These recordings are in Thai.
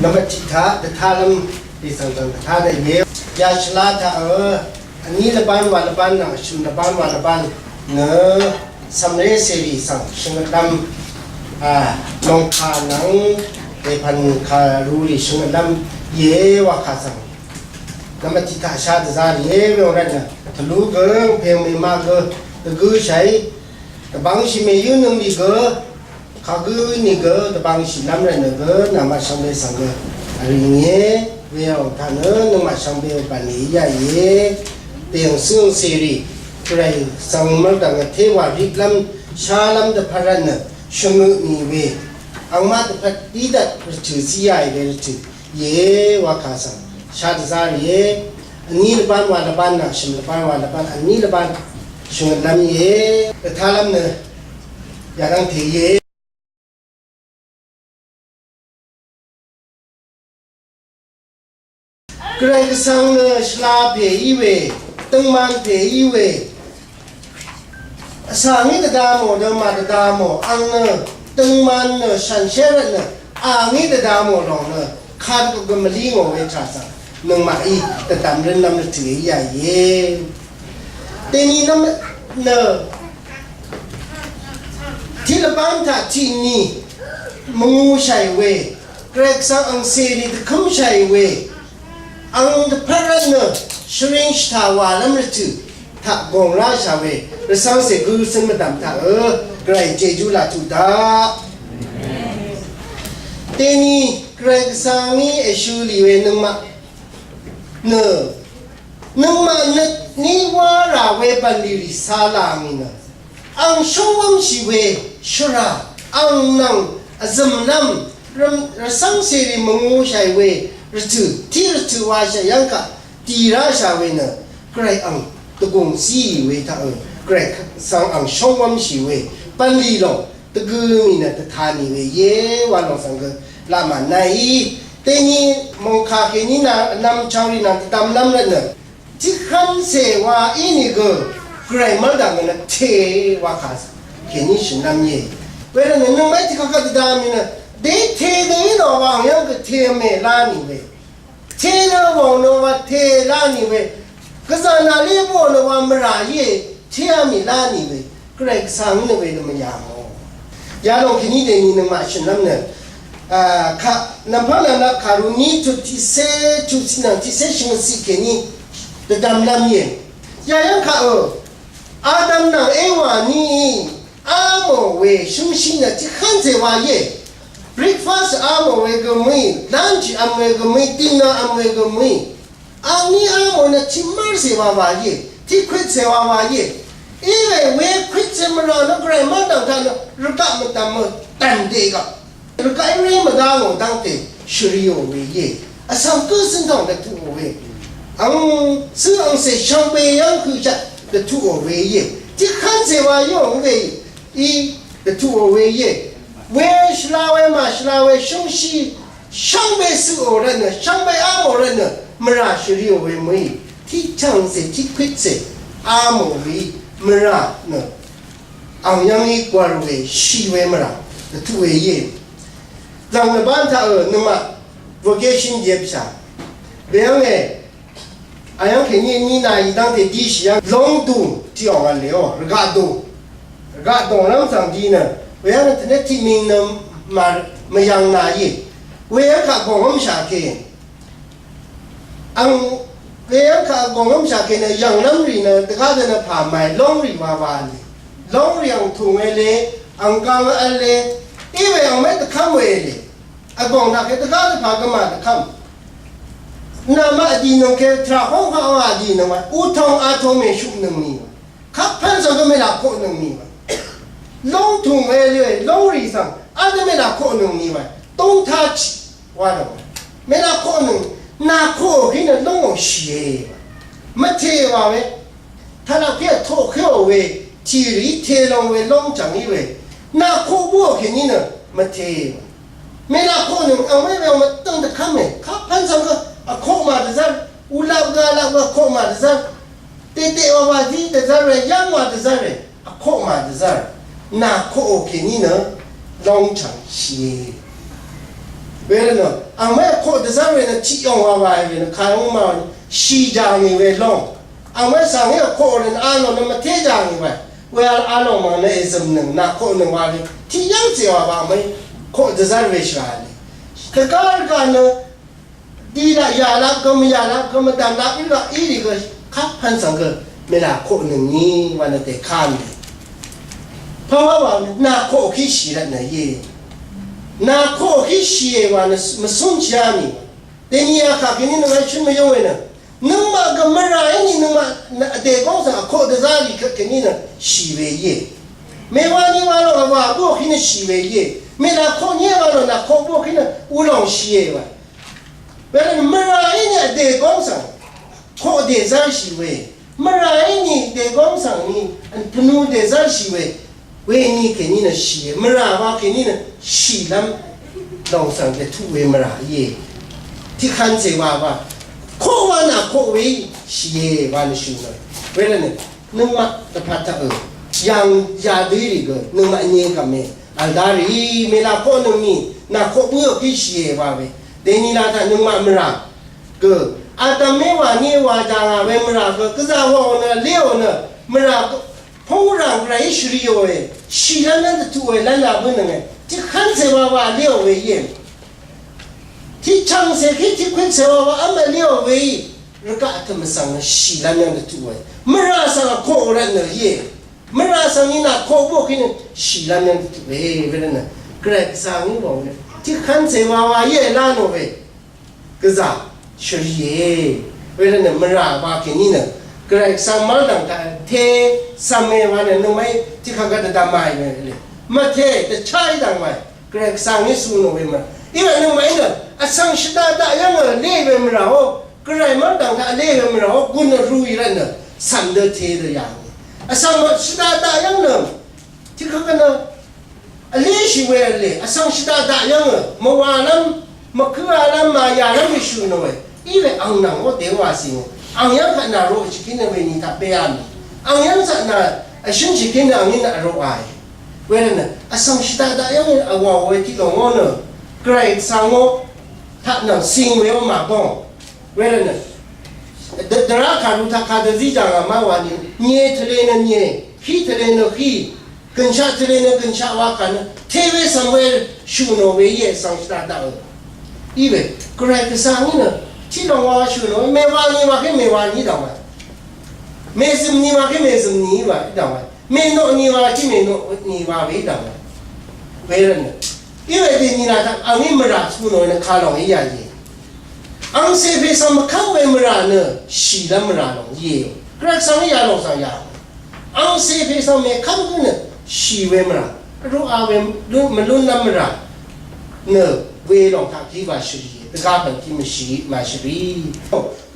那么其他的他们第三种他的也亚斯拉他อันนี้ละบ้านวันละบ้านนะชุมละบ้านวันละบ้านเนื้อสำเร็จเสรีสั่งชงดำนองคาหนังเอพันคารูริชงดำเยวะคาสั่งน้ำมันจิตาชาติซาเยวะนั่นนะทะลุเกินเพียงไม่มากเกินตะกือใช้แต่บางสิไม่ยืนหนึ่งดีเกินข้ากือนี่เกินแต่บางสิน้ำนั่นเกินน้ำมันสำเร็จสั่งเกินอะไรเงี้ยเวลท่านน้ำมันสำเร็จปานนี้ใหญ่เย่เตียงซึ่งสิริใครสังมัดังเทวาริกลัมชาลัมเดพารันชงมีเวอังมาตพัดดีดัดชื่อสีใหญ่เลยชื่อเยวาคาสังชาติซาเยอันนี้ละบ้านวันละบ้านนะชิมละบ้านวันละบ้านอันนี้ละบ้านชงลัมเยท่าลัมเนอย่างนั้นเทเยใครก็สังชลาเพยีเวตั้งมันเพยีเวสามีตดามอเดมาตดามออังตั้งมันฉันเชื่อเลยอางี้ตดามอลองขาดก็กำลีงเอาไว้ชาสังนึงมาอีแต่ตามเรื่องน้ำถือใหญ่เย่แต่นี่น้ำที่ละบ้านถ้าที่นี่มึงใช่เวเกรกสังอังเซรีตะคุ้มใช่เวอังเดพารันชริงสตาวาลัมรตุถ้ากงราชาเวรสังเสกุลสมดำถ้าไกรเจจูลาตุดาเตนี่ไกรสังนี้เอชูลีเวนึงมานี่ว่าราเวบันลิริซาลามินะอังชวมชีเวชราอังนังazam nam rasang seri mengu shai we rtu ti rtu wa sha yang ka ti ra sha we na krai ang tu gong si we ta krai sang ang shawam shi we pan li lo tu gu mi na ta tha ni we ye wa lo sang ga la ma nai te ni mong kha ke ni na nam chau ri na tam nam la na ti khan se wa i ni go krai ma da na te wa kha ke ni shin nam yeเวลาหนึ่งไม่ที่เขาจะดามินะเด็กเทนี่เราวางยังก็เทเมลานี่เว้เทเราวางเราว่าเทลานี่เว้ก็จะนาเลี้ยบเราว่ามราเย่เทมีลานี่เว้เกรกสังนี่เว้เราไม่ยามยาลงที่นี่เดนี่นึกมาฉันนั่นเนี่ยข้าน้ำพันนักคารุนี่จุดที่เสจุดที่นั่นที่เสชิมสิเกนี่จะดำลำเย่ยายังข้าอาดัมนั่งเอวานี่อาโมเวชุมชินะที่ขันเจวาเย่ breakfast อาโมเวก็มี lunch อาโมเวก็มี dinner อาโมเวก็มีอันนี้อาโมนะที่มาเสวาวาเย่ที่ควิดเสวาวาเย่อีเวควิดเสมาแล้วนักเรียนมาดังกันรักมันตามมันตันเด็กรักไอ้เรื่องมาดังดังเตชุริโอเวเย่อาสังเกตสิ่งต่างๆทุกเวอังซึ่งอังเสช่างเบยังคือจะทุกเวเย่ที่ขันเจวายองเวอีเดทูโอเวเย่เวชลาเวมาชลาเวชงชีช่างเบสุโอเรนช่างเบอาโมเรนมราชริโอเวมุยที่ช่างเสที่ควิดเสอาโมวีมราเนอังยังอีกว่าเวชีเวมราเดทูเวเย่หลังบ้านท่านึกมา vocation เย็บชาเบี้ยเงอายังแค่นี่นายตั้งแต่ดีสิยังลงดูที่ออกมาแล้วระกาดูก็ตรงนั้นสังดีนะเวลาที่ที่มิงนั้นมายังนายเวลาข้าบอกว่าไม่ใช่แค่อังเวลาข้าบอกว่าไม่ใช่แค่เนี่ยยังน้ำรีนะแต่ข้าจะน่ะผ่านไม่ลงรีวาวาเลยลงรีอังทุ่งเอเลยอังกังเอเลยอีเวลาไม่ตะข้ามเวเลยอังบอกนะแค่ตะข้าจะผ่านก็มาตะข้ามน้ำมาดีน้องแค่ทราห้องเขาอาดีน้องว่าอุทองอาทองไม่ชุบหนึ่งนี่ข้าพันสองก็ไม่รับโคหนึ่งนี่ลงทุ่งเอเลยลงรีสังอาจจะไม่รับโคหนึ่งนี่ไว้ต้องทัชว่าเราไม่รับโคหนึ่งนาโคที่นั่นต้องเสียไม่เทว่าเว้ถ้าเราแค่โทษเขาเว้ทีรีเทลงเว้ลงจังนี่เว้นาโคบัวแค่นี้เนี่ยไม่เทไม่รับโคหนึ่งเอาไม่เอามาตั้งแต่ข้ามเลยข้าพันสองก็โคมาแต่ซันอุลาบกาลาก็โคมาแต่ซันเตะว่าที่แต่ซันเลยยังว่าแต่ซันเลยโคมาแต่ซันนาโคโอเคนี่เนอะลองจังเชีย เวลาเนาะอังแม่โคตรจะเวลาที่ยองว่าเวลาขายมาชีจางนี่เวลองอังแม่สั่งให้โคตรอ่านเรามาเทจางนี่เวลาอ่านมาในสมนึงนักโคตรหนึ่งว่าที่ยังเสียว่าไม่โคตรจะเวชาเลยแต่การเนาะดีละยาลับก็ไม่ยาลับก็ไม่ตามลับอีกละอีกก็ขับพันสังเกตเวลาโคหนึ่งนี้วันนั้นแต่ข้ามเลยเพราะว่านาโคขี้ชีแล้วเนี่ยเย่นาโคขี้ชีวันนั้นมาส่งเช้านี่แต่นี่อาคากินนี่นึกว่าชุนไม่ยอมเลยนะนึกว่าก็ไม่ร้ายนี่นึกว่าเด็กก็สั่งโคเดซาลีกินนี่นะชีเวเย่ไม่ว่านี่ว่าเราว่าพวกนี้ชีเวเย่ไม่ละโคเนี่ยว่าเรานาโคพวกนี้อุลองชีเย่เวลาเมื่อไรเนี่ยเด็กก้องสั่งโคเดซ่าชีเวเมื่อไรนี่เด็กก้องสั่งนี่อันพนูเดซ่าชีเวเวนี่แค่นี้นะชีเมื่อไรว่าแค่นี้นะชีลำลองสั่งจะทุเวเมื่อไรเย่ที่ขันเสว่าโควานะโคเวชีเย่วานชูเลยเวลาเนี่ยนึกมาตะพัดตะยังยาดีดีก็นึกมาเนี่ยกับเมอันดารีเมลาโคนึงนี่นะโคเมื่อกี้ชีเย่ว่าเวเดนิลาท่านนึกมาเมื่อก็อาตมาว่านี่ว่าจางเวเมื่อก็จะว่าเนี่ยเลี้ยวเนี่ยเมื่อพงรังไรสุริโยเอชีลันนั่นตัวนั่นละเมื่อไงที่ขันเสว่าเลี้ยวเวเย่ที่ช่างเสกที่คุณเสว่าอันมาเลี้ยวเวรักอาตมาสั่งชีลันนั่นตัวเมื่อสั่งโครันเนี่ยเย่เมื่อสั่งนี่นะโคบุกินชีลันนั่นตัวเวลาเนี่ยเกรกสั่งนี่บอกเนี่ยที่ขันเสว่าเย่ลานโอเวก็จะเฉยเวลาเนี่ยมันราว่าแค่นี้เนี่ยก็เลยสั่งมาดังกันเทสมัยวันเนี่ยนึกไม่ที่เขาก็จะทำไม่เลยมาเทแต่ใช่ดังไม่ก็เลยสั่งให้สูนโอเวมาอีกนึกไม่เนี่ยสั่งชิดาได้ยังเลี้ยงมันเราก็เลยมาดังกันเลี้ยงมันเรากุนรู้อีแล้วเนี่ยสั่งเดือดเทเดียอย่างสั่งชิดาได้ยังเนี่ยที่เขาก็เนี่ยเลี้ยงชีวิตเลยสั่งชิดาได้ยังเมื่อวานนั้นมาคืออะไรมายาแล้วไม่ชูนวยอีเวอังนังว่าเดี๋ยวว่าสิอังยังขนาดรู้ชิกินเวนิตาเปียนอังยังสักน่ะฉันชิกินอังยังรู้ไอเวลาน่ะสังชิตาได้ยังเอาว่าเวที่ลงอ่ะเนอะใครสังว่าถ้าน่ะสิ่งเวอมาบ้องเวลาน่ะดาราคารุทักคาดซีจังมาวันนี้เนี่ยทะเลน่ะเนี่ยขี้ทะเลน่ะขี้กัญชาทะเลน่ะกัญชาว่ากันเทเวสังเวชูโนเวเยสังชิตาได้อีเวใครก็สังนี่น่ะที่ลงว่าชูโนไม่ว่านี่ว่าแค่ไม่ว่านี่ดังว่าไม่ซึมนี่ว่าแค่ไม่ซึมนี่ว่าดังว่าไม่โนนี่ว่าที่ไม่โนนี่ว่าไม่ดังว่าเวลาเนี่ยอีเวเดนี่นะอันนี้มราชูโนเนี่ยข้าลงอีอย่างนี้อังเซเฟสัมข้าวเวมราเนี่ยชีลมราลงยี่กระสังยาลงสังยาอังเซเฟสัมเมข้าวเนี่ยชีเวมรารู้อาเวมรู้มันรู้ลมราเนี่ยเวลงทางที่ว่าชีแต่การเป็นที่มันชีมาชี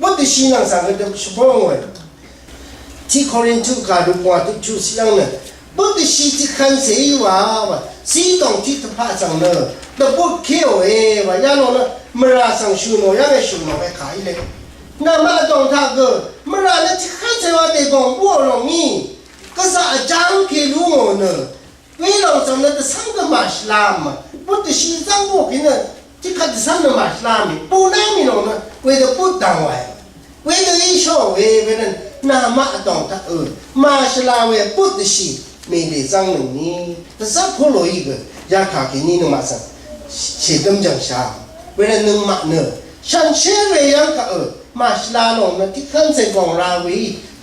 ว่าแต่ชีนังสังเกตชุบงเวที่โครินทูการดูว่าทุกชุดสิ่งเนี่ยว่าแต่ชีที่ขันเสียว่าสีตรงที่ทัพพะจังเนี่ยแต่พวกเขี้ยวว่ายาโน่เนี่ยเมื่อสังชูโน่ยังไม่ชูโน่ไปขายเลยนั่นมาตรงท่าก็เมื่อเนี่ยที่ขันเสียว่าแต่กองบัวลงนี่ก็จะจังเขี้ยวงูเนี่ยเวลาจังเนี่ยแต่สังก็มาสลามว่าแต่ชีจังพวกเนี่ยที่ขัดสันมาสลามีปูน้ามีโน่นะเวลาพูดดังไว้เวลาอีโชเวลาน้ามาตองตามาสลาเวพูดสิไม่ได้จังหนึ่งนี้แต่สักคนเลยก็อยากขากินนี่นึกมาสักเชื่อดมจังชาเวลานึกมาเนอะฉันเชื่อเรื่องก็มาสลาโน่นะที่ขันเสกองราวี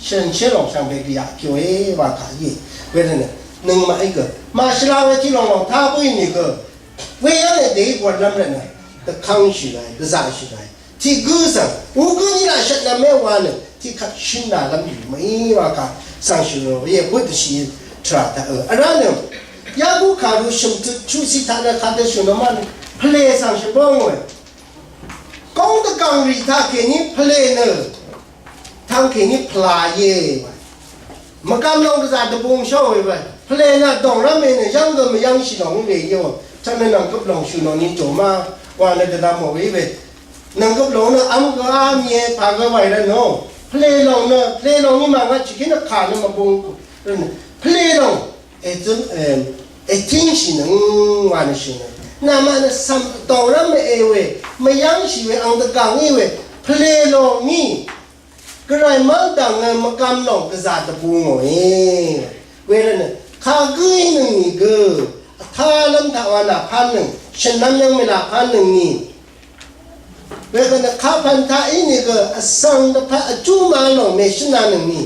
ฉันเชื่อลงฉันไปเรียกเกี่ยวว่าขายเวลาเนี่ยนึกมาอีกมาสลาเวที่ลงท่าไปนี่ก็เวลาเนี่ยเด็กวันนั้นเนี่ยแต่ข้างชีไรแต่ใจชีไรที่กูสั่งกูนี่แหละฉันน่ะไม่ว่าเนี่ยที่ขัดชินน่ะลำอยู่ไม่ว่ากันสั่งชีโร่เย่พูดชีทราตอันนั้นเนี่ยยากูขาดูชมทุชูสิท่านเนี่ยขาดชนมันเพลย์สั่งชีบ้องเว้ยกองตะกังรีท่าแค่นี้เพลย์เนี่ยทางแค่นี้พลายเย่มันกำลังจะตะบงโชว์เว้ยเพลย์น่ะดองแล้วเนี่ยยังก็ไม่ยังสิดองเลยโย่ฉันนั่งกับลงชูนนี่โจมาว่าเนี่ยจะทำอะไรเว้ยนั่งกับลงเนี่ยอันก็อาเมียพากันไว้แล้วเนาะเพลย์ลงเนี่ยเพลย์ลงนี่มันก็ชิคกี้พายขาเนี่ยมาบงเพลย์ลงจนทิ้งสินึงว่าเนี่ยสิเนี่ย นามันสัมตองรำเอเวไม่ยังชีเวอังตะกังอีเวเพลลงนี่กระไรมันดังเงินมากำลงกระซาตะปูงเอเวลาเนี่ยข้ากุยหนึ่งนี่ก็ท่าลำตะวันละพันหนึ่งฉันนั้นยังไม่ละพันหนึ่งนี่เวลาเนี่ยข้าพันท่าอีนี่ก็สังตะพะจูมาลงเมชินาหนึ่งนี่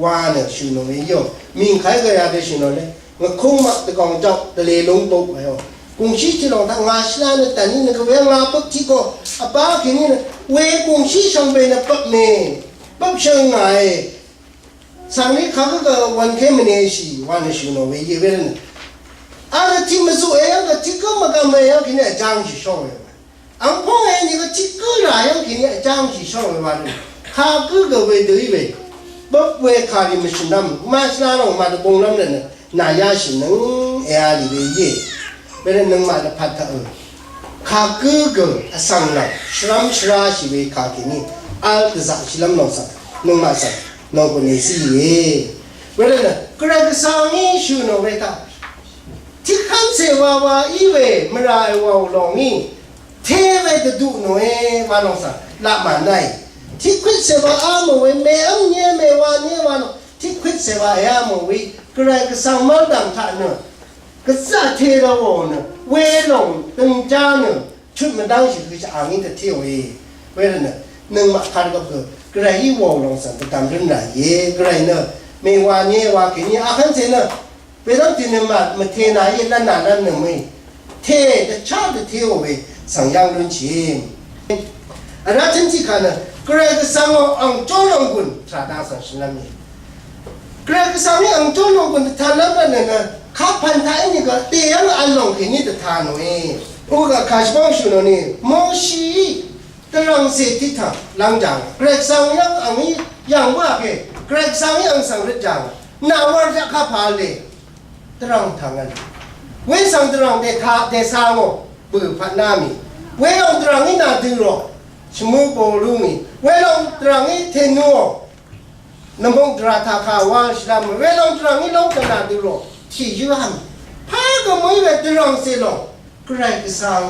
ว่าเนี่ยชิโนเวโยมิงใครก็อยากได้ชิโนเลยมันคงมักตะกองจับตะเลลงปุ๊บไปอ๋อกุงชีที่ลงทางงาชลาเนี่ยแต่นี่เนี่ยก็เวลาปุ๊บที่ก็ป้าแค่นี้เนี่ยเวกุงชีช่างเป็นปุ๊บเนี่ยปุ๊บเชิงไงสังนี้เขาก็วันแค่ไม่เนี่ยสิวันนี้ชิโนเวย์เวลาเนี่ยอะไรที่มาสู้เองก็ที่ก็มากันไม่ยังแค่นี้จ้างที่ช่องเลยอันพ่อเองนี่ก็ที่ก็ไรยังแค่นี้จ้างที่ช่องเลยวันนี้เขาก็เวดูอีเวปุ๊บเวขาริมชินน้ำมาชลาลงมาตะบงน้ำเนี่ยนายาชินังเออาลีเวย์เป็นหนึ่งมาตะพัดตะข้าก็สังนักชรามชราชีเวข้าที่นี่อัลก์ซักชิลามน้องสักน้องมาสักน้องคนนี้สิเย่เวลาเนี่ยกระก็สังนี้ชูโนเวตาที่ขันเสวาวาอีเวมรายว่าลงนี้เทเวตดูโนเอวาน้องสักละมันได้ที่ควิดเสวาอามเวเมอังเนี่ยเมวาเนี่ยวาน้องที่ควิดเสวาอามเวกระก็สังมาดังท่านเนาะก็จะเทระวงเนี่ยเวลงตึงจ้าเนี่ยชุดมันดังสิคือจะอ่างนี้จะเที่ยวเวลาเนี่ยหนึ่งมาคันก็คือกระไรวงลงสันตะการเรื่องไหนกระไรเนี่ยไม่ว่าเนี่ยว่าแค่นี้อาคันเสนาไปตั้งที่เนี่ยมาเทนายนั่นน่ะนั่นหนึ่งไม่เทจะชาติเที่ยวเวสังยังรุ่นชิมอันนั้นฉันที่ขันเนี่ยกระไรก็สังอังโจลงกุนทราดาสังชินามีกระไรก็สังนี่อังโจลงกุนทานแล้วเนี่ยนะข้าพันท้ายนี่ก็เตี้ยงอันลงแค่นี้จะทานเองโอ้ก็ข้าช่างชุนนี่มอชีตรังเศรษฐีท่าหลังจากเกรกสังยังอันนี้ยังว่าเกเกรกสังยังสังฤทธิ์จังนาวันจะข้าพาเลยตรังทางนั้นเว้นสังตรังเดชาเดชางปืนพันนามีเว้นลงตรังนี่นาดูรอชมูโปลูมีเว้นลงตรังนี่เทนัวน้ำมันตราทาขาวาชลามเว้นลงตรังนี่ลงกันนาดูรอที่ยูฮันพาก็ไม่เวทรังเสลงใครก็สั่ง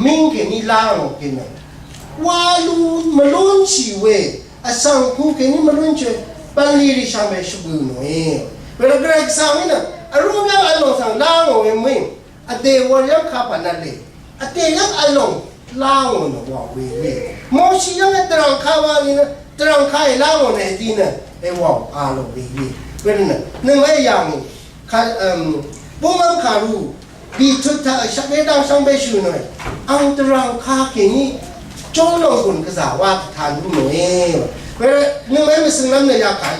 มิงเกนี่ลางกินวาลูมาลุ้นชีเวอสั่งคู่เกนี่มาลุ้นชีปันลีริชามเบชบุโนเอเวลาใครก็สั่งนี่นะอารมณ์ยังอันลงสั่งลางโอ้ยมิงอเดวยังขับปันนั่นเลยอเดยังอันลงลางโอ้ยว่าเวมอชียังตรังข้าวนี่นะตรังข้าวลางโอ้ยดีนะเอว่าอาลงเวลาเนี่ยหนึ่งไม่ยังข้าบุ้งอังคารูบีทุตตาชักเวดังสังเบชูหน่อยอังตรังข้าเก่งนี่โจลงกุนกษาว่าทานรู้หน่อยเวลานึ่งไม่มาซึ่งน้ำเนียขาย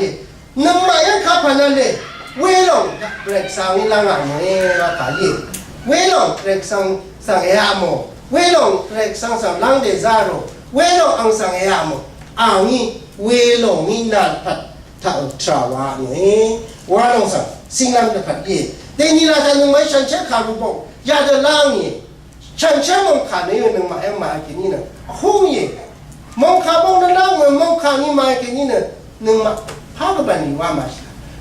นึ่งมายังข้าพันนั่นเลยเวลงเบรกสังนี่ลังอ่ะหน่อยว่าขายเวลงเบรกสังสังเออาโมเวลงเบรกสังสังลังเดซาโรเวลงอังสังเออาโมอ่างนี่เวลงนี่นัดพัดถ้าทราวาหน่อยว่าลงสังสิ่งนั้นจะพัดแต่นี่เราจะนึกไม่ฉันเชื่อข่าวรู้ป่ะยาเดินล่างนี่ฉันเชื่อมองขานี่นึงมาเอ็มมาแค่นี้นะหุ้ยมองขาบ้องนั่นล่างมองขานี่มาแค่นี้นะนึงมาพากับบันนี่ว่ามา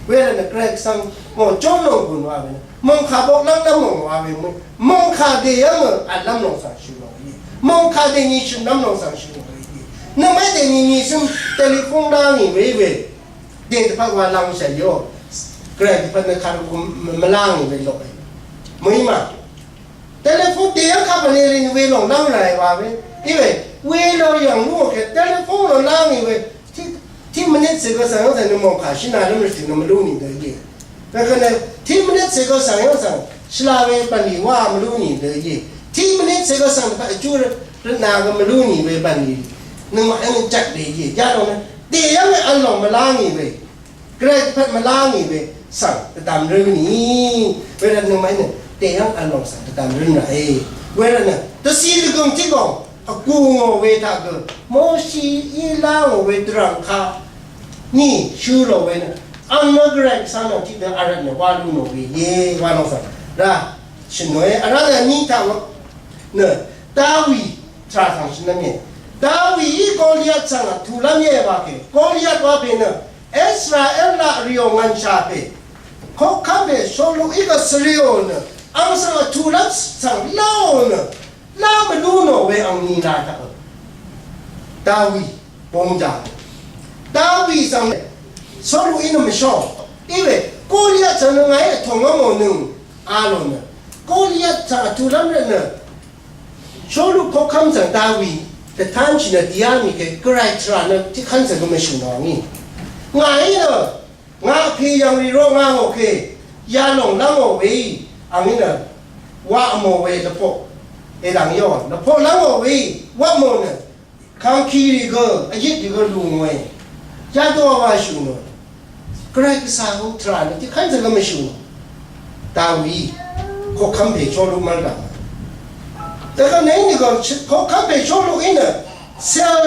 เวลาเนี่ยเกรกซังมองจ้องลงกุนว่าเว้ยมองขาบ้องนั่งนั่งมองว่าเว้ยมองขาเดียงอันลำลงสังชิวลงยี่มองขาเดียนี่ชิมลำลงสังชิวลงยี่นึกไม่เดียนี่ซึ่งโทรศัพท์ล่างนี่เว้ยเดี๋ยวจะพักว่าลังเสียโยเกรกพันธุ์คารุมาล่างนี่ไปลอยไม่มาแต่ละพวกเดียวขับไปเรียนเวลงนั่งไหนวะเว้ยอีเว้ยเวลอย่างนู้นแค่แต่ละพวกเราล่างนี่เว้ยที่มันเนี่ยเสกสังยังสังนึกมองขาชินาแล้วมันถึงมันรู้นี่เดี๋ยวแต่ก็เนี่ยที่มันเนี่ยเสกสังยังสังชลาเวปันดีว่ามันรู้นี่เดี๋ยวที่มันเนี่ยเสกสังไปจูดนาก็มันรู้นี่เว้ยปันดีนึกว่าให้มันจัดเดี๋ยวยาตรงนั้นเดี๋ยวไม่อันหลงมาล่างนี่เว้ยเกรกพัดมาล่างนี่เว้ยสั่งตามเรื่องนี้เวลาหนึ่งไหมเนี่ยเตียงอันลองสั่งตามเรื่องไหนเวลาเนี่ยตัวซีรีกงที่กองกูงอเวทากโมชีอีลางเวทรังคานี่ชูโรเวเนี่ยอันนักเรียนสานที่เดินอะไรเนี่ยวารุโนเวเย่วานุสั่งได้ชิโนเออะไรเนี่ยทางเนี่ยดาวีทราสังชินเนี่ยดาวีกอลิยัตสังทุลามีว่าเกกอลิยัตว่าเป็นเนี่ยอิสราเอลละเรียงันชาเปเขาข้ามไปโซลูอีกสเรียน อังสังทุลักสังเล่าเนอะล่าไม่รู้เนอะเวอังนีนาตะดาวีปงจาดาวีสังสรุอินไม่ชอบอีเวโกลิยัตสังไงทงงโมนึงอาลงเนอะโกลิยัตสังทุลักเนอะสรุปพกคำสังดาวีแต่ท่านชินดีอามีเกกรายทรานะที่ขันสังก็ไม่ชุนองนี่ไงเนอะงาพี่ยังรีโรงาโอเคยาหลงลังโอเวอันนี้เนอะว่าโมเวละพกดังย้อนละพกลังโอเวว่าโมเนอะข้างคีรีก็อายิตดีก็ลุงเวยาตัวว่าชุนเนอะกรายก็สาวทรานะที่ขันสังก็ไม่ชุนดาวีก็คำเพชรลุมันละแต่ก็เนี่ยนี่ก็เขาคำเพชรลุอินเนอะเซล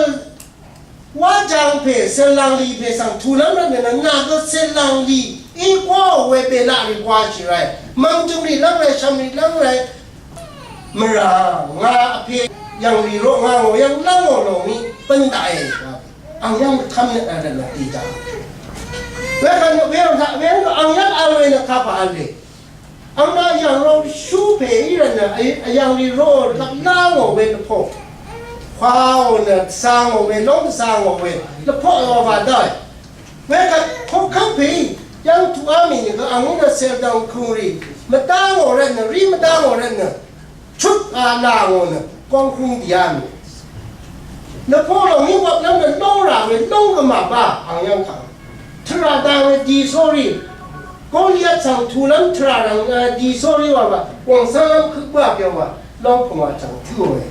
ว่าจังเพเซลลังลีเพสังทุลังนั่นเนี่ยน่าก็เซลลังลีอีกว่าเวเปล่าดีกว่าชีไรมังจุงรีลังไรชำรีลังไรมรางาเพยังรีโรงาโงยังลังโงลงนี่เป็นได้ครับอังยังทำเนี่ยอะไรนะดีจังเวลาเวลาอังยังอะไรนะครับอะไรอันนั้นยังเราชูเพอีนั่นน่ะยังรีโรลังลังโงเวลพกข้าวเนี่ยสร้างโงเวล้มสร้างโงเวแล้วพอเอามาได้เวลาเขาขับพียังทุกอามีนี่ก็อันนี้ก็เซลดังคุรีมาตั้งโอเรนรีมาตั้งโอเรนชุดอาลาโอเนี่ยกองคุงดีอามีแล้วพอเรามีวัดนั้นมันต้องราเวต้องกมาบ้าอันยังขังทราดาวดีโซรีก็เรียกสั่งทุลันทราดังดีโซรีว่าวังสร้างคือบ้าเกี่ยวว่าลองผมว่าจังทั่วเลย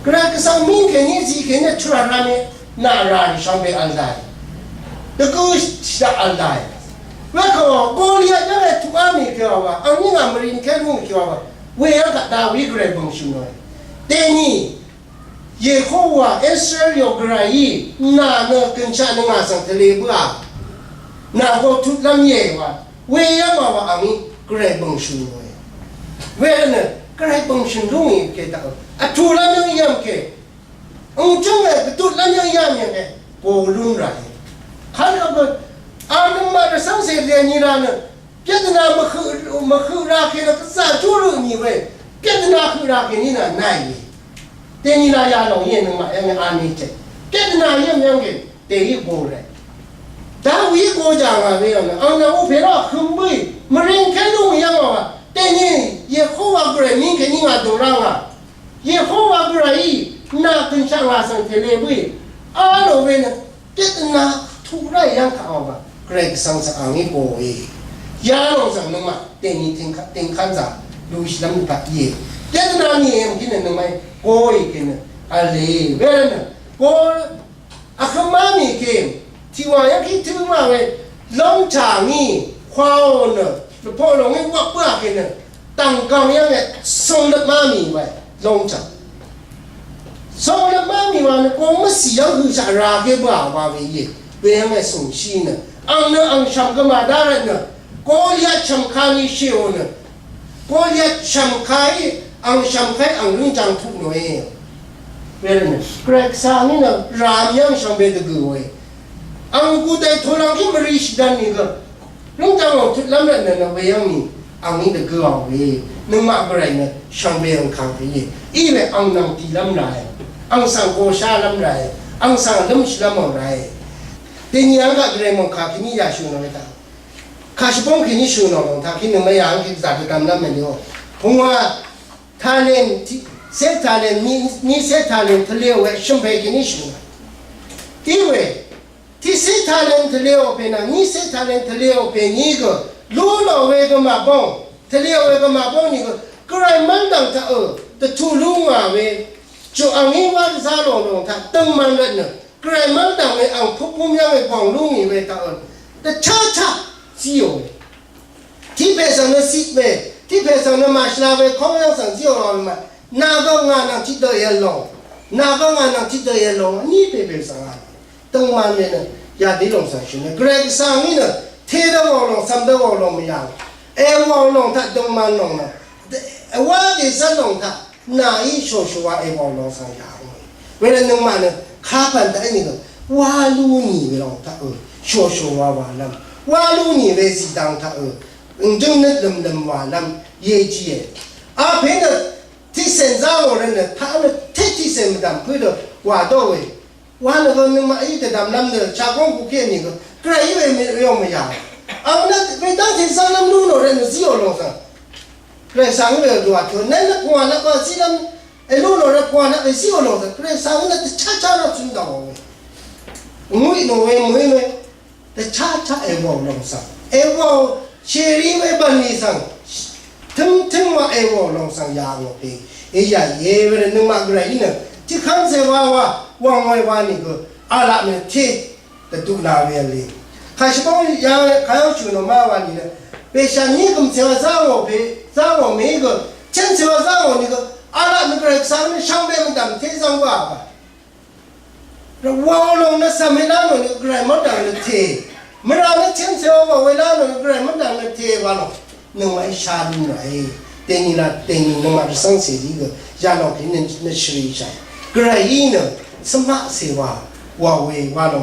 กระก็สั่งมีแค่นี้สิแค่นี้ทราดามีนาราดิช่างเป็นอันใดแต่ก็จะอันใดว่าเขาโกลียยังไงทุกอามีเกี่ยวว่าอันนี้งามรินแค่รู้เกี่ยวว่าเวลาดาวิกเรบังชุนอยแต่นี่เยโฮวาอิสราเอลกระไรน่าเนกันชาเนงาสังทะเลบ้าน่าก็ทุกลำเยว่าเวลามาว่าอันนี้กระไรบังชุนอยเวลาเนี่ยกระไรบังชุนรู้งี้เกี่ยวกับอัทุลำยังยังเกี่ยวจังเลยทุลำยังยังเกี่ยวโกลุนไรขันกับอันนั้นมาสังเสริญนี่นะเนี่ยเจ้าหน้ามาคือรักเนี่ยก็สาธุรุ่นี่เว้ยเจ้าหน้าคือรักนี่นะนายเดี๋ยวนี้นายลองยังมาเอ็งอันนี้เจ้าเจ้าหน้ายังเกี่ยเดี๋ยวบอกเลยดาวิโกจางอะไรเนี่ยอันนั้นอุปราขึ้นไปมาเรียนแค่รู้ยังว่าเดี๋ยวนี้เยโฮวาเกรมิงแค่นี้มาดูร่างอ่ะเยโฮวาเกรน่าเป็นช่างว่าสังเทเลบุยอันนั้นเว้ยเนี่ยเจ้าหน้าทุกไรยังข่าวว่าเกรกสังสารนี้โกยยาลงสังนึกมาเต็งนี้เต็งขันจ่าดูสิลำพัดเย่เจ้าหน้านี่เองกินนึกมาโกยกินอะไรเว้ยนะโกอาคมามีเกมที่ว่ายังคิดถึงว่าเว้ยลงจานี่ข้าวเนอะแล้วพอลงให้ว่าเปลือกกินตั้งกองยังไงส่งเล็บมามีไว้ลงจาส่งเล็บมามีว่าเนี่ยก็ไม่เสียคือจะราเก็บว่าว่าเว้ยเวลาไม่ส่งชีนะอันนั้นอันช่างก็มาได้นะก็เรียกช่างขายเชี่ยวนะก็เรียกช่างขายอันช่างขายอันเรื่องจังทุกหน่วยเวลาเนี่ยเกรกสานี่นะรามยังช่างเบ็ดกูเว้ยอันกูได้ทุลังที่มาริชดันนี่ก็เรื่องจังทุกลำนั้นนะเวลามีอันนี้เด็กกูเอาเว้ยนึกมาอะไรเนี่ยช่างเบ็ดข้างไปยี่อีเว้ยอันนั้นที่ลำไรอันสังโกชาลำไรอันสังลำชิลำไรแต่นี่ยังก็เรื่องมันข้าที่นี่ยาชูนไม่ได้ข้าชิบงที่นี่ชูนองท่าที่นึกไม่ยังที่จัดการนั่นไม่เดียวผมว่าท่าเล่นที่เซตท่าเล่นนี่เซตท่าเล่นทะเลวชุ่มไปที่นี่ชูที่เวที่เซตท่าเล่นทะเลวเป็นนี่เซตท่าเล่นทะเลวเป็นนี่ก็รู้เราเวก็มาบ้องทะเลวก็มาบ้องนี่ก็ใครมันดังท่าแต่ทุลุงอ่ะเวจู่อันนี้ว่าจะลงท่าตั้งมันเลยเนี่ยใครมันดังไอ้อังพวกผมยังไอ้กองลุงนี่เว้ยตาแต่ช้าสิโอที่เพศนั้นสิเว้ยที่เพศนั้นมาชลาเว้ยเขายังสั่งสิโอเรามานาก็งานนั่งที่เดียลงนาก็งานนั่งที่เดียลงนี่เพศนั้นตั้งมันเนี่ยยาดีลงสั่งชิเนี่ยเกรกสั่งนี่เนี่ยเทเดวลงสัมเดวลงไม่ยังวลงถ้าตั้งมันลงนะว่าดีสั่งลงถ้านาอีชัววลงสั่งยาวเวลาตั้งมันเนี่ยข้าพันแต่อันนี้ก็ว่าลูนี่เวลาถ้าชัวว่าลำว่าลูนี่เวสิดังถ้า จึงนึกลำว่าลำเย่จีอาเพ่นที่เส้นจ้าวันนั้นถ้าเราที่เส้นมันดำเพื่อว่าตัวเว้ว่าเราก็นึกมาไอ้แต่ดำลำเนี่ยชาวกงกุเกนี่ก็ใครอยู่ไม่ยอมไม่ยาวเอาเนี่ยไปตั้งที่สร้างลำนู่นเราเนี่ยสิโอลงสังใครสร้างเลยดูว่าตัวนั้นนักกว่านักก็สิลำไอ้นู่นเรานักกว่านักไอ้สิโอลงสังใครสร้างเนี่ยช้าเราจุนดาวเว้มุ้ยโน่เว้มุ้ยเว้แต่ช้าเอวลงสังเอวเชรีเว้บันนี่สังถึงว่าเอวลงสังยาวไปเอียเย่เว้นึกมากเลยนี่เนี่ยที่ข้างเสว่าวางไว้ว่านี่ก็อะไรเนี่ยที่แต่ดูนาเวลีข้าชอบยังข้าเอาชูนมาวันนี้เนี่ยเปชันนี่ก็เสว่าจ้าง我每一个真เสว่าจ้าง我นี่ก็อะไรมันก็สร้างช่างแบบมันดำที่สังว่าเราว่าลงนะสมัยนั้นเราเนี่ยกระไรมันดังเลยที่เมื่อเราเนี่ยเช่นเสว่าเวลาเรากระไรมันดังเลยที่ว่าเรานึกว่าชาดินไรเต็งนี่ละเต็งนึกว่าสังเสรีก็ยาเราที่นั่นชีวิตใจกระไรเนี่ยสมัครเสว่าเวว่าเรา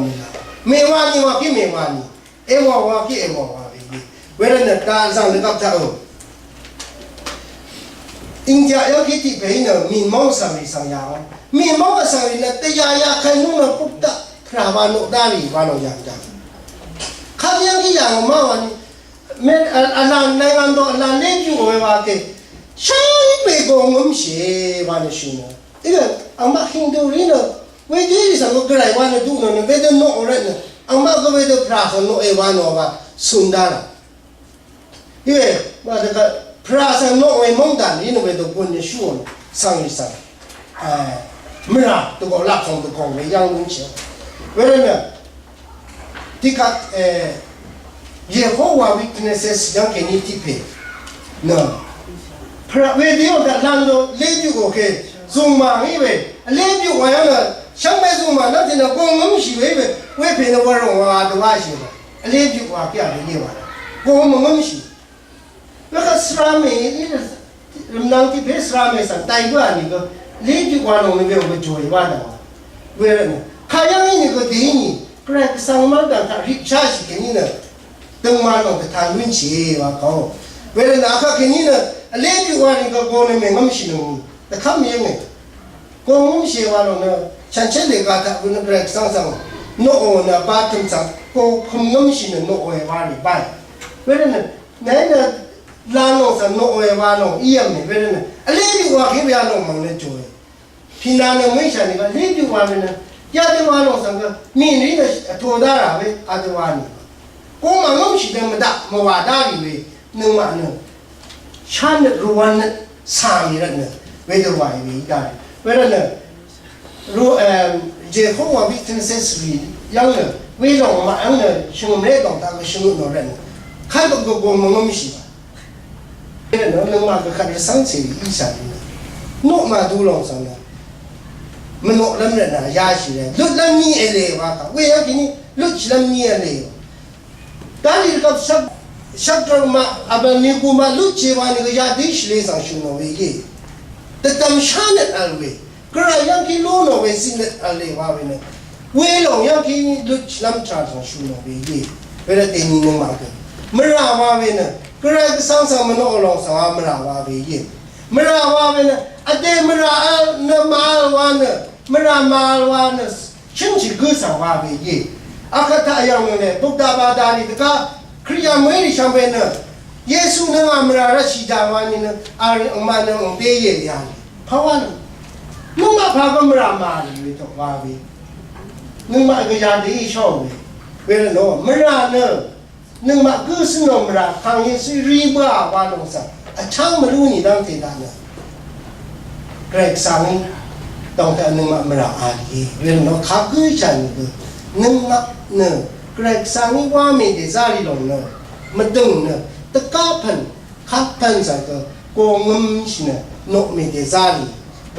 ไม่ว่านี่ว่าพี่ไม่ว่านี่เอว่าพี่เอว่าไปเวลาเนี่ยการสั่งเลยกับเธออินเดียยังคิดที่ไปเนี่ยมีมองสังเลยสังยาวมีมองสังเลยเนี่ยแต่ยาใครนู่นน่ะปุ๊บตะคราบานุดาลีว่าเราอย่างจังข้ายังที่อย่างมาวันเมื่ออันนั้นในงานตัวอันนั้นเลี้ยงอยู่ไว้ว่าเกใช่ไปกงงเสียวันนี้ชินะอีกอันมาฮินดูรีเนาะเวทีสังก็ไรวันนี้ดูเนาะเวทีโน่อะไรเนาะอันมาก็เวทีพระสังโน่เอวานโน่ว่าสุนดาระอีกว่าแต่ก็พระสังโน่เอมงดันนี่เนาะเวทีคนเนี่ยชวนสังลิสังเมื่อตัวก็รับส่งตัวของเรื่องลุงเชียวเวลาเนี่ยที่กัดเยโฮวาวิกเนสส์ยังแค่นี้ที่เพย์เนาะพระเวทีของการนั่งดูเลี้ยงอยู่โอเคส่งมาให้เว้เลี้ยงอยู่ว่าอย่างนั้นช่างไม่ส่งมานั่นที่เรากงมั่งสิเว้เว้เป็นวันรองว่าตัวว่าสิเลี้ยงอยู่ว่าแค่อะไรเลี้ยงว่ากงมั่งสิแล้วก็สระเมย์นี่นั่งที่เพย์สระเมย์สั่งไต่กว่านี่ก็เลี้ยงอยู่ว่าน้องไม่เป็นคนช่วยว่าเนาะเวลาเนี่ยข้ายังนี่ก็ดีนี่ใครก็สั่งมาดังถ้าริบชาสิแค่นี้เนี่ยตึงมาลงไปทางวินชีว่าเขาเวลาหน้าข้าแค่นี้เนี่ยเลี้ยงอยู่ว่านี่ก็โกนไม่มั่งสิน้องแต่ข้ามียังไงโกนมั่งสิว่าน้องเนี่ยฉันเชื่อเลยก็ถ้าคุณเบรกสั่งโน่เนี่ยบ้าถึงสั่งโกคงมั่งสิเนี่ยโน่เอวานี่ไปเวลาเนี่ยเนี่ยลาน้องสั่งโน่เอวาน้องเอี่ยมเนี่ยเวลาเนี่ยเลี้ยงอยู่ว่าแค่เวลาน้องมั่งเนี่ยช่วยพี่นาเนี่ยไม่ใช่เนี่ยเลี้ยงอยู่ว่าเนี่ยยาดีว่าน้องสั่งก็มีนี่เนี่ยทั่วดาราเว้อาดีว่านี่กูมั่งสิเนี่ยมันด่ามาว่าด่าดิเว้นึกว่าเนี่ยฉันรู้ว่าเนี่ยสามีเนี่ยเวทวายวิได้เวลาเนี่ยรู้เจ้าของว่าวิทย์เซสรียังเนี่ยเวลามาอันเนี่ยชิมเล่ต้องตามชิมโน่นเนี่ยใครก็โกงมั่งสิเวลาเนี่ยนึกว่าก็ขัดสังเสริอีสานเนี่ยโน่มาดูลองสั่งเนี่ยมันโน่ลำเนี่ยนะยาชีเลยลุดลำนี้เอเลวะค่ะเว้ยยังกินลุดลำนี้เอเลวตอนนี้ก็ชักตรงมาอับนี่กูมาลุดเชวานี่ก็ยาดิชเลยสังชุนเอาไว้ยี่แต่ตำชาเน็ตอัลเว้กระไรยังกินลูนเอาไว้สิเน็ตอัลเลวะเว้เนี่ยเว้ยลงยังกินลุดลำชาสังชุนเอาไว้ยี่เวลาเต็มนี่นึกมากันมราวะเว้เนี่ยกระไรก็สังมันโน่ลงสังมราวะเว้ยี่มราวะเว้เนี่ยอเดมราเนมาลวานเนี่ยมรามาลวานเนี่ยชิมชิกุสังวะเว้ยี่อาคาตายังเนี่ยบุกดาบาดาลีตะคริยามวยชัมเปญเนี่ยเยซูเนี่ยมราราชิดาวานี่เนี่ยอาริอุมาเนี่ยองเบย์ยาเพราะว่านุ่มมาพาก็มรามาลีตัวว่าเว้นุ่มมาก็ยาดีชอบเว้เวลาโน่มราเนี่ยนุ่มมาก็สนมราทางเยซูรีบ้าวาลงสังช่างมารู้นี่ดังที่ด้านเนี่ยเกรกสังต้องแต่นึ่งมาเมื่ออาลีเรื่องนั้นข้ากุยจันก็นึ่งมาเนี่ยเกรกสังว่ามีเดซาลีลงเนี่ยมาดึงเนี่ยตะก้าพันข้าพันสังก็โกงมสิเนี่ยนกมีเดซาลี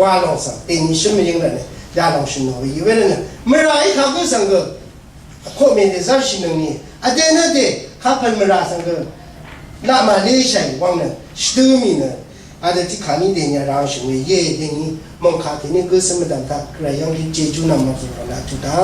ว่าลงสังเต็มชิมยังไงเนี่ยยาลงชินเอาไว้เวลาเนี่ยเมื่อไรข้ากุยสังก็โคมีเดซาชินนี่อเดนเดข้าพันเมื่อไรสังก็น่ามาเลเซียว่างเนี่ยสตูมีเนี่ยอาจจะที่ขานี้เดียร์เราช่วยเย่เดียร์นี้มองขาที่นี่ก็สมดันทักใครยังที่เจจูนำมาสู่ขณะจุดา